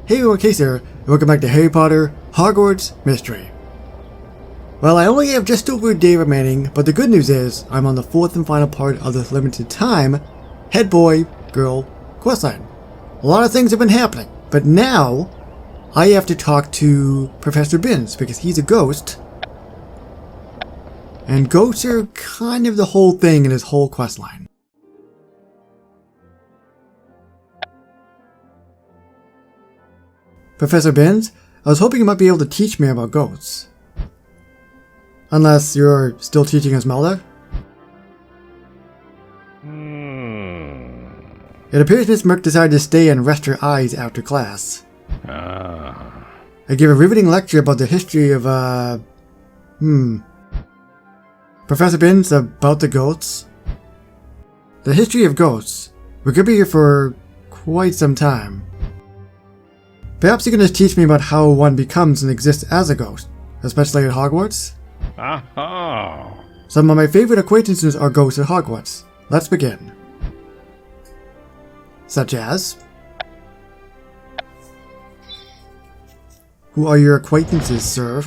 Hey everyone, Case here, and welcome back to Harry Potter Hogwarts Mystery. Well, I only have just over a day remaining, but the good news is I'm on the fourth and final part of this limited time head boy, girl questline. A lot of things have been happening, but now I have to talk to Professor Binks because he's a ghost. And ghosts are kind of the whole thing in this whole questline. Professor Binks, I was hoping you might be able to teach me about ghosts. Unless you're still teaching Esmeralda? It appears Miss Merc decided to stay and rest her eyes after class. I gave a riveting lecture about the history of, Professor Binks, about the ghosts? The history of ghosts. We could be here for quite some time. Perhaps you can just teach me about how one becomes and exists as a ghost, especially at Hogwarts? Some of my favorite acquaintances are ghosts at Hogwarts. Let's begin. Such as? Who are your acquaintances, sir?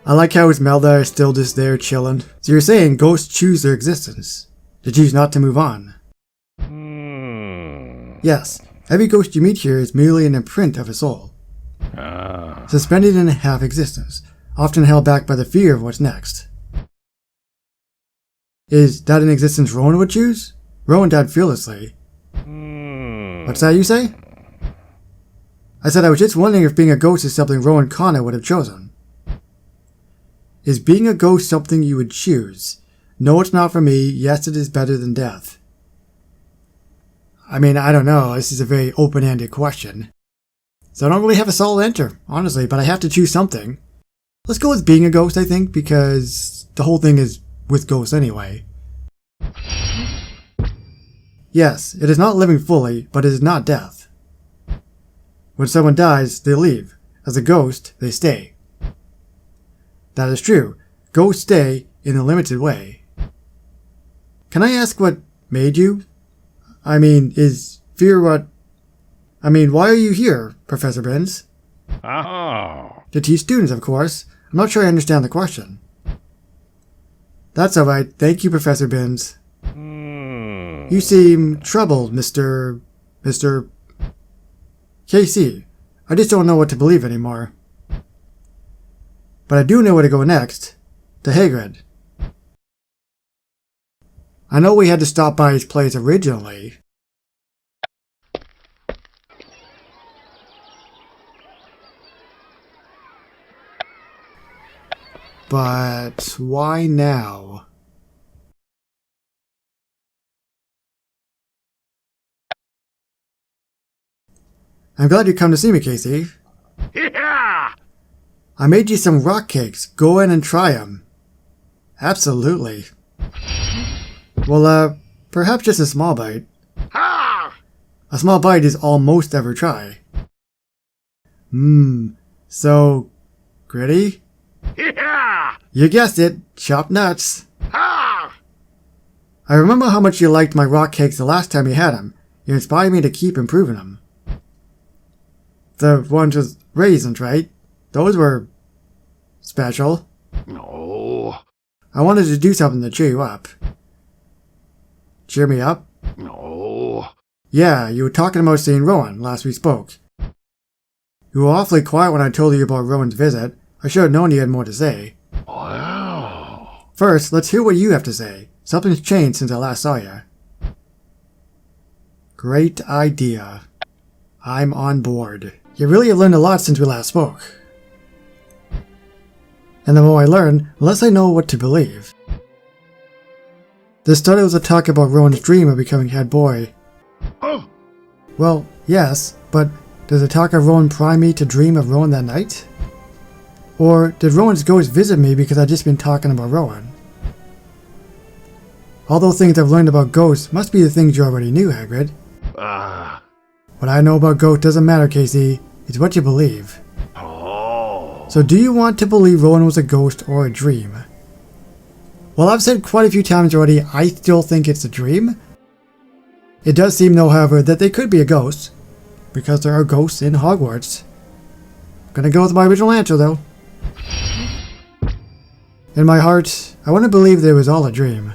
I like how Esmeralda is still just there chilling. So you're saying ghosts choose their existence. They choose not to move on. Yes. Every ghost you meet here is merely an imprint of a soul. Suspended in a half-existence, often held back by the fear of what's next. Is that an existence Rowan would choose? Rowan died fearlessly. What's that you say? I said I was just wondering if being a ghost is something Rowan Connor would have chosen. Is being a ghost something you would choose? No, it's not for me. Yes, it is better than death. I mean, I don't know, this is a very open-ended question. So I don't really have a solid answer, honestly, but I have to choose something. Let's go with being a ghost, I think, because the whole thing is with ghosts anyway. Yes, it is not living fully, but it is not death. When someone dies, they leave. As a ghost, they stay. That is true. Ghosts stay in a limited way. Can I ask what made you? I mean, is fear what... I mean, why are you here, Professor Binks? To teach students, of course. I'm not sure I understand the question. That's alright. Thank you, Professor Binks. You seem troubled, Mr. KC. I just don't know what to believe anymore. But I do know where to go next. To Hagrid. I know we had to stop by his place originally. But why now? I'm glad you come to see me, Casey. Yeah! I made you some rock cakes. Go in and try them. Absolutely. Well, perhaps just a small bite. A small bite is all most ever try. So gritty? Yeah! You guessed it, chopped nuts. I remember how much you liked my rock cakes the last time you had them. You inspired me to keep improving them. The ones with raisins, right? Those were special. No. I wanted to do something to cheer you up. Cheer me up? No. Yeah, you were talking about seeing Rowan last we spoke. You were awfully quiet when I told you about Rowan's visit. I should have known you had more to say. Wow. First, let's hear what you have to say. Something's changed since I last saw you. Great idea. I'm on board. You really have learned a lot since we last spoke. And the more I learn, the less I know what to believe. This started as a talk about Rowan's dream of becoming head boy. Oh. Well, yes, but does the talk of Rowan prime me to dream of Rowan that night? Or did Rowan's ghost visit me because I'd just been talking about Rowan? All those things I've learned about ghosts must be the things you already knew, Hagrid. What I know about ghosts doesn't matter, Casey. It's what you believe. So do you want to believe Rowan was a ghost or a dream? Well, I've said quite a few times already, I still think it's a dream. It does seem, though, however, that they could be a ghost. because there are ghosts in Hogwarts. Gonna go with my original answer though. In my heart, I want to believe that it was all a dream.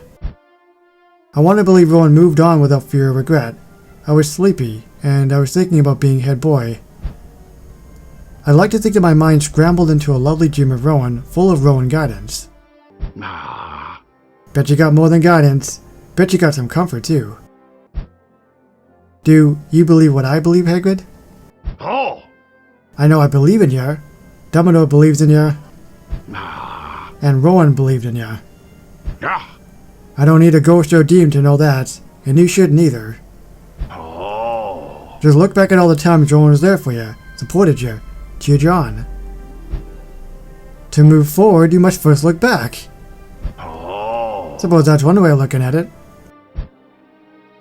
I want to believe Rowan moved on without fear or regret. I was sleepy, and I was thinking about being head boy. I'd like to think that my mind scrambled into a lovely dream of Rowan, full of Rowan guidance. Bet you got more than guidance. Bet you got some comfort too. Do you believe what I believe, Hagrid? Oh! I know I believe in ya. Dumbledore believes in ya. And Rowan believed in ya. Yeah. I don't need a ghost or a demon to know that, and you shouldn't either. Oh. Just look back at all the times Rowan was there for you, supported you, cheered you on. To move forward, you must first look back. Oh. Suppose that's one way of looking at it.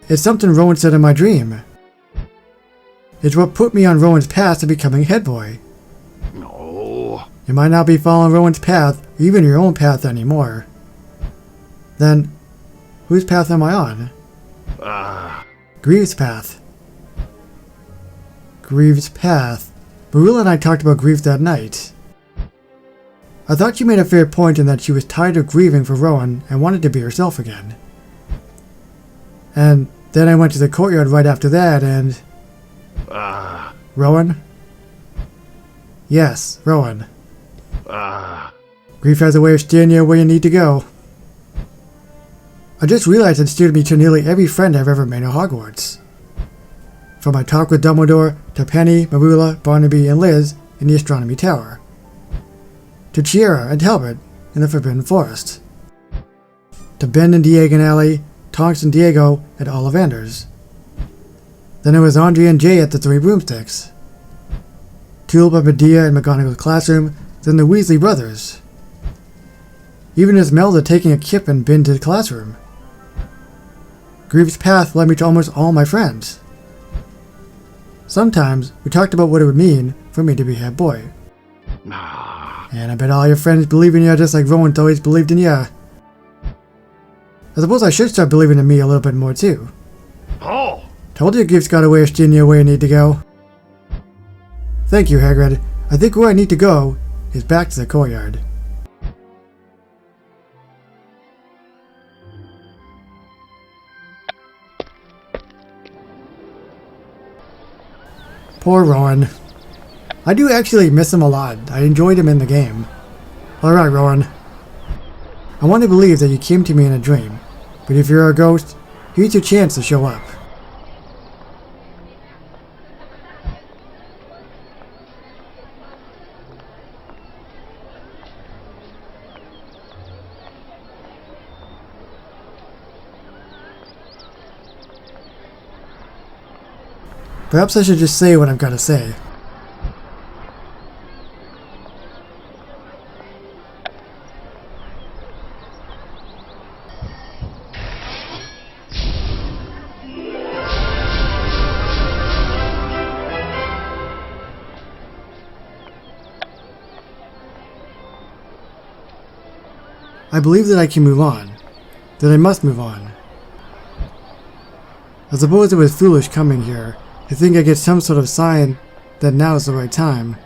It's something Rowan said in my dream. It's what put me on Rowan's path to becoming head boy. No. You might not be following Rowan's path, or even your own path anymore. Then, whose path am I on? Greaves' path. Greaves' path. Marilla and I talked about grief that night. I thought she made a fair point in that she was tired of grieving for Rowan and wanted to be herself again. And then I went to the courtyard right after that and... Rowan? Yes, Rowan. Grief has a way of steering you where you need to go. I just realized it steered me to nearly every friend I've ever made at Hogwarts. From my talk with Dumbledore, to Penny, Marilla, Barnaby, and Liz in the Astronomy Tower. To Chiara and Talbot in the Forbidden Forest. To Ben and Diagon Alley, Tonks and Diego at Ollivanders. Then it was Andrea and Jay at the Three Broomsticks. Tulip and Medea in McGonagall's classroom, then the Weasley brothers. Even Esmelda taking a kip and bin to the classroom. Greaves' path led me to almost all my friends. Sometimes we talked about what it would mean for me to be head boy. And I bet all your friends believe in you just like Rowan's always believed in you. I suppose I should start believing in me a little bit more too. Oh. Told you Greaves got a way of steering you where you need to go. Thank you, Hagrid. I think where I need to go is back to the courtyard. Poor Rowan. I do actually miss him a lot. I enjoyed him in the game. Alright, Rowan. I want to believe that you came to me in a dream, but if you're a ghost, here's your chance to show up. Perhaps I should just say what I've got to say. I believe that I can move on, that I must move on. I suppose it was foolish coming here. I think I get some sort of sign that now is the right time.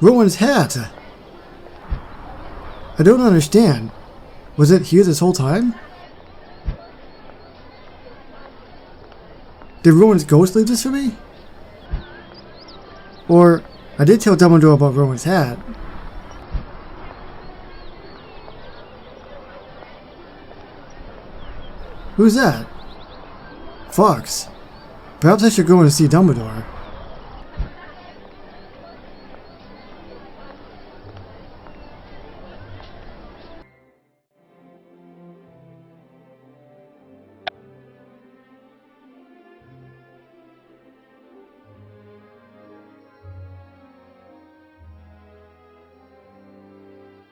Rowan's hat! I don't understand. Was it here this whole time? Did Rowan's ghost leave this for me? Or, I did tell Dumbledore about Rowan's hat. Who's that? Fox. Perhaps I should go and see Dumbledore.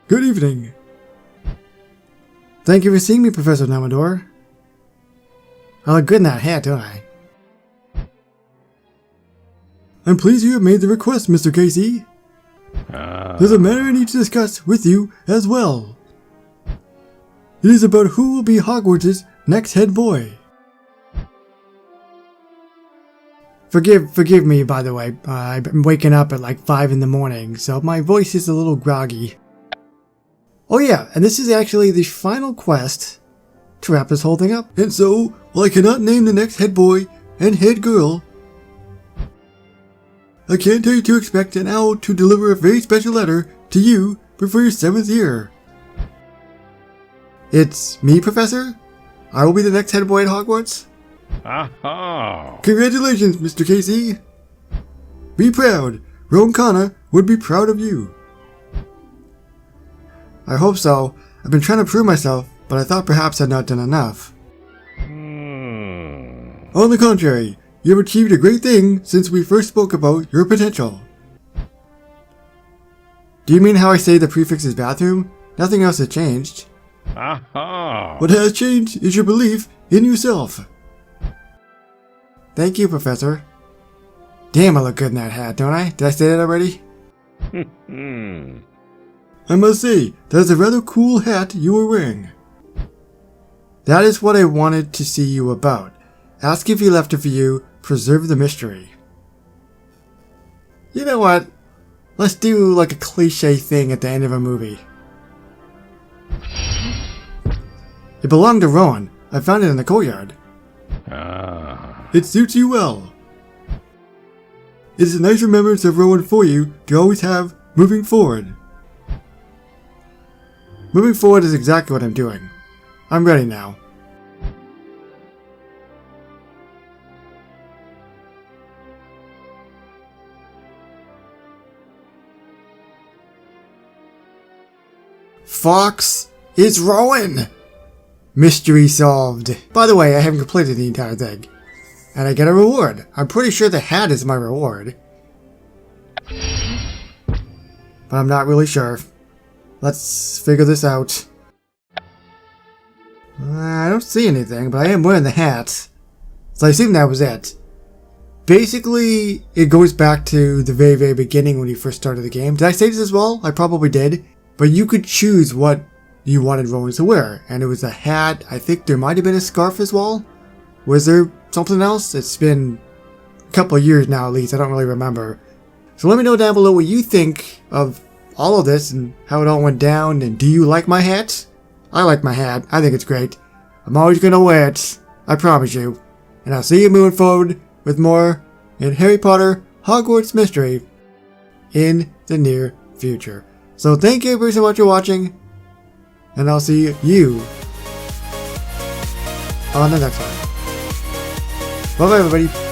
Good evening. Thank you for seeing me, Professor Dumbledore. I look good in that hat, don't I? I'm pleased you have made the request, Mr. Casey. There's a matter I need to discuss with you as well. It is about who will be Hogwarts' next head boy. Forgive me, by the way. I'm waking up at like 5 in the morning, so my voice is a little groggy. Oh yeah, and this is actually the final quest to wrap this whole thing up. And so, while I cannot name the next head boy and head girl, I can tell you to expect an owl to deliver a very special letter to you before your 7th year. It's me, Professor? I will be the next head boy at Hogwarts? Aha! Congratulations, Mr. Casey. Be proud. Rowan Connor would be proud of you. I hope so. I've been trying to prove myself, but I thought perhaps I'd not done enough. On the contrary, you have achieved a great thing since we first spoke about your potential. Do you mean how I say the prefix is bathroom? Nothing else has changed. Aha! What has changed is your belief in yourself. Thank you, Professor. Damn, I look good in that hat, don't I? Did I say that already? I must say, that is a rather cool hat you are wearing. That is what I wanted to see you about. Ask if he left it for you, preserve the mystery. You know what? Let's do like a cliche thing at the end of a movie. It belonged to Rowan. I found it in the courtyard. It suits you well. It is a nice remembrance of Rowan for you to always have moving forward. Moving forward is exactly what I'm doing. I'm ready now. Fox is Rowan! Mystery solved. By the way, I haven't completed the entire thing. And I get a reward. I'm pretty sure the hat is my reward. But I'm not really sure. Let's figure this out. I don't see anything, but I am wearing the hat. So I assume that was it. Basically, it goes back to the very, very beginning when you first started the game. Did I say this as well? I probably did. But you could choose what you wanted Rowan to wear. And it was a hat. I think there might have been a scarf as well. Was there something else? It's been a couple of years now at least. I don't really remember. So let me know down below what you think of all of this and how it all went down. And do you like my hat? I like my hat. I think it's great. I'm always going to wear it. I promise you. And I'll see you moving forward with more in Harry Potter Hogwarts Mystery in the near future. So thank you everybody so much for watching. And I'll see you on the next one. Bye bye everybody.